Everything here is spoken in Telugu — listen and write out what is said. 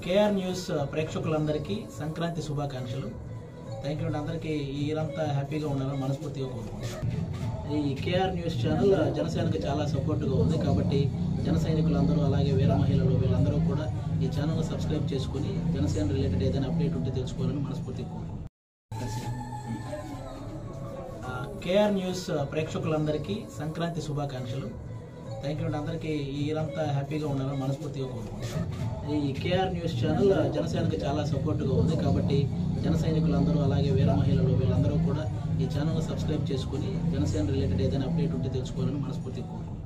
కేఆర్ న్యూస్ ప్రేక్షకులందరికీ సంక్రాంతి శుభాకాంక్షలు. Thank you. అందరికీ ఈ ఇయరంతా హ్యాపీగా ఉండాలని మనస్ఫూర్తిగా కోరుకుంటున్నాను. ఈ కేఆర్ న్యూస్ ఛానల్ జనసేనకి చాలా సపోర్ట్గా ఉంది కాబట్టి జన సైనికులందరూ అలాగే వీర మహిళలు వీళ్ళందరూ కూడా ఈ ఛానల్ సబ్స్క్రైబ్ చేసుకుని జనసేన రిలేటెడ్ ఏదైనా అప్డేట్ ఉంటే తెలుసుకోవాలని మనస్ఫూర్తిగా కోరుకుంటున్నాను. కేఆర్ న్యూస్ ప్రేక్షకులందరికీ సంక్రాంతి శుభాకాంక్షలు. Thank you. అందరికీ ఈ ఇయరంతా హ్యాపీగా ఉండాలని మనస్ఫూర్తిగా కోరుకుంటున్నాను. ఈ కేఆర్ న్యూస్ ఛానల్ జనసేనకి చాలా సపోర్ట్గా ఉంది కాబట్టి జన సైనికులందరూ అలాగే వీర మహిళలు వీళ్ళందరూ కూడా ఈ ఛానల్ సబ్స్క్రైబ్ చేసుకుని జనసేన రిలేటెడ్ ఏదైనా అప్డేట్ ఉంటే తెలుసుకోవాలని మనస్ఫూర్తిగా కోరుకుంటున్నాను.